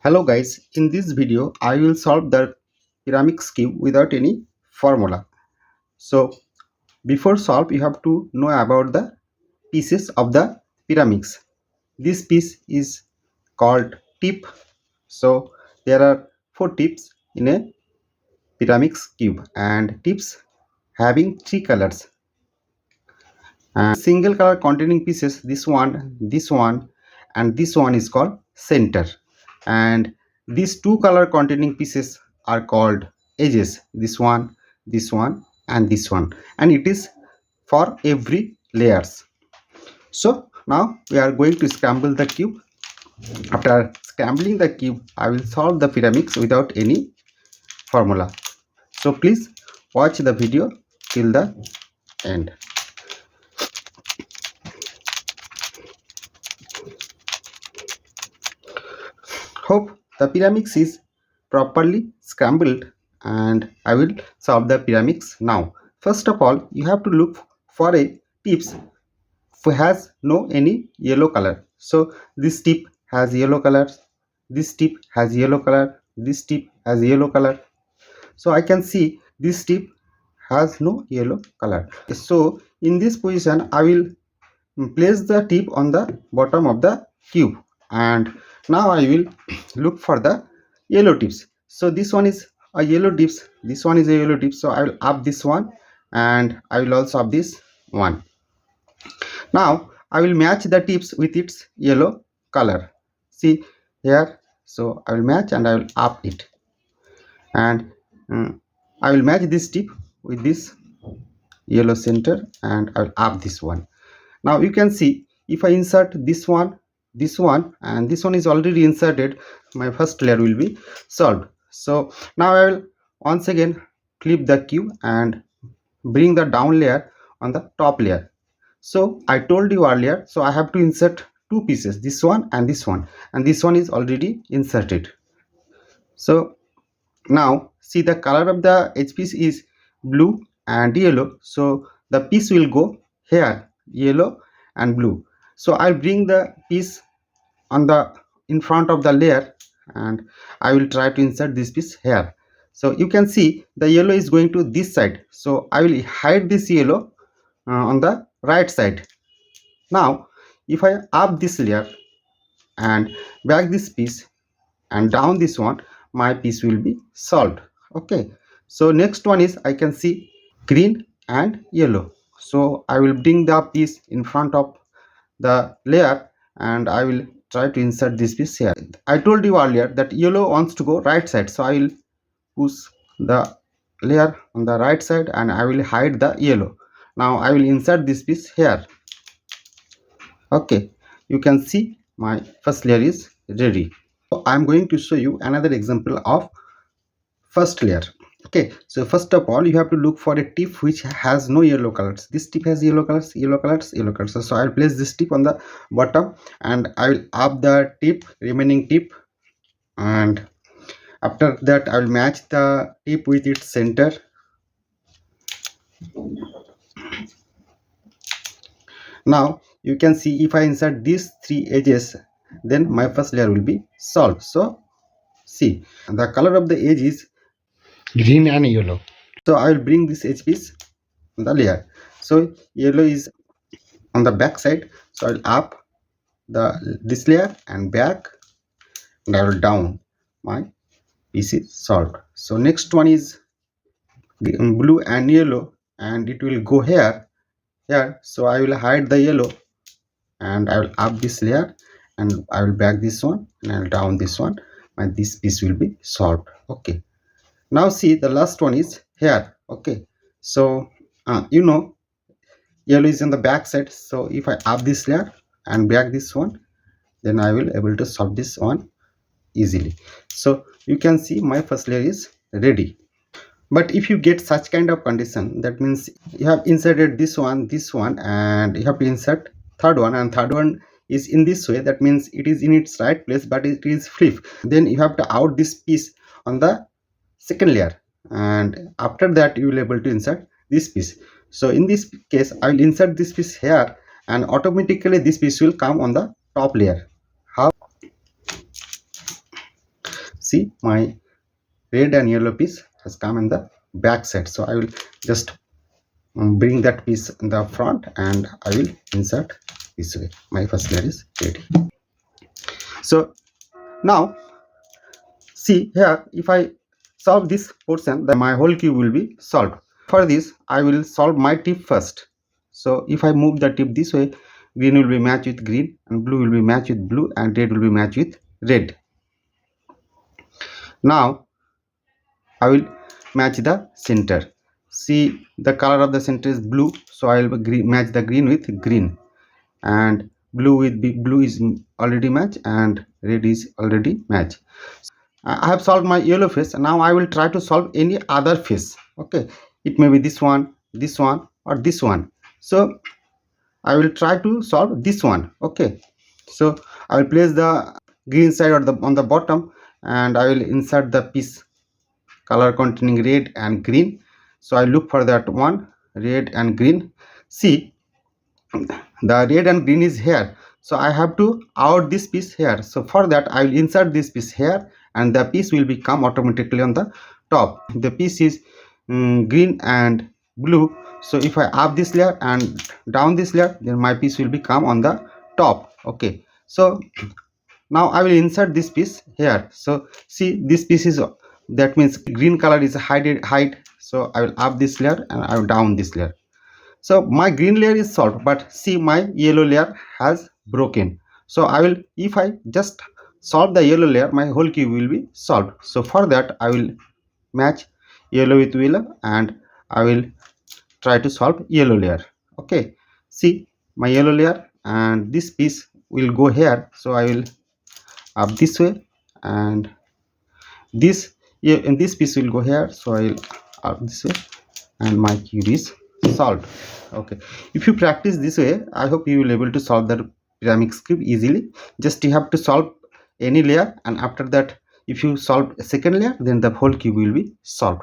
Hello guys, in this video I will solve the Pyraminx cube without any formula. So before solve you have to know about the pieces of the Pyraminx. This piece is called tip. So there are 4 tips in a Pyraminx cube and tips having 3 colors and single color containing pieces, this one and this one is called center, and these 2 color containing pieces are called edges, this one and this one, and it is for every layers. So now we are going to scramble the cube. After scrambling the cube I will solve the Pyraminx without any formula. So please watch the video till the end. Hope the Pyraminx is properly scrambled, and I will solve the Pyraminx now. First of all, you have to look for a tips who has no any yellow color. So this tip has yellow color, this tip has yellow color, this tip has yellow color. So I can see this tip has no yellow color. So in this position I will place the tip on the bottom of the cube, and now I will look for the yellow tips. So this one is a yellow tips, this one is a yellow tip, so I will up this one and I will also up this one. Now I will match the tips with its yellow color. See here, so I will match and I will up it, and I will match this tip with this yellow center and I will up this one. Now you can see if I insert this one and this one is already inserted, my first layer will be solved. So now I will once again flip the cube and bring the down layer on the top layer. So I told you earlier, so I have to insert 2 pieces, this one, and this one is already inserted. So now see the color of the edge piece is blue and yellow, so the piece will go here, yellow and blue. So I'll bring the piece on the in front of the layer and I will try to insert this piece here. So you can see the yellow is going to this side, so I will hide this yellow on the right side. Now if I up this layer and back this piece and down this one, my piece will be solved. Okay, so next one is I can see green and yellow, so I will bring the piece in front of the layer and I will try to insert this piece here. I told you earlier that yellow wants to go right side, so I will push the layer on the right side and I will hide the yellow. Now I will insert this piece here. Okay, you can see my first layer is ready. So I'm going to show you another example of first layer. Okay, so first of all you have to look for a tip which has no yellow colors. This tip has yellow colors, so I'll place this tip on the bottom and I will up the tip, remaining tip, and after that I will match the tip with its center. Now you can see if I insert these 3 edges, then my first layer will be solved. So see, the color of the edge is green and yellow, so I will bring this edge piece on the layer. So yellow is on the back side, so I will up this layer and back and I will down. My piece is solved. So next one is blue and yellow and it will go here, so I will hide the yellow and I will up this layer and I will back this one and I will down this one, and this piece will be solved. Okay, now see the last one is here. Okay, so yellow is on the back side, so if I up this layer and back this one, then I will able to solve this one easily. So you can see my first layer is ready. But if you get such kind of condition, that means you have inserted this one and you have to insert third one, and third one is in this way, that means it is in its right place but it is flip, then you have to out this piece on the second layer and after that you will able to insert this piece. So in this case I will insert this piece here and automatically this piece will come on the top layer. How? See, my red and yellow piece has come in the back side, so I will just bring that piece in the front and I will insert this way. My first layer is ready. So now see here, if I solve this portion, then my whole cube will be solved. For this, I will solve my tip first. So if I move the tip this way, green will be matched with green, and blue will be matched with blue, and red will be matched with red. Now I will match the center. See, the color of the center is blue, so I will match the green with green, and blue with blue is already matched, and red is already matched. I have solved my yellow face. Now I will try to solve any other face. Okay, it may be this one, or this one. So I will try to solve this one. Okay, so I will place the green side on the bottom, and I will insert the piece color containing red and green. So I look for that one, red and green. See, the red and green is here, so I have to out this piece here. So for that I will insert this piece here, and the piece will become automatically on the top. The piece is green and blue, so if I up this layer and down this layer, then my piece will become on the top. Okay, so now I will insert this piece here. So see, this piece is, that means green color is height, so I will up this layer and I will down this layer. So my green layer is solved, but see, my yellow layer has broken. So I will, if I just solve the yellow layer, my whole cube will be solved. So for that I will match yellow with yellow, and I will try to solve yellow layer. Okay, see, my yellow layer, and this piece will go here, so I will up this way, and this piece will go here, so I will up this way, and my cube is solved. Okay, if you practice this way, I hope you will able to solve the Pyraminx cube easily. Just you have to solve any layer, and after that, if you solve a second layer, then the whole cube will be solved.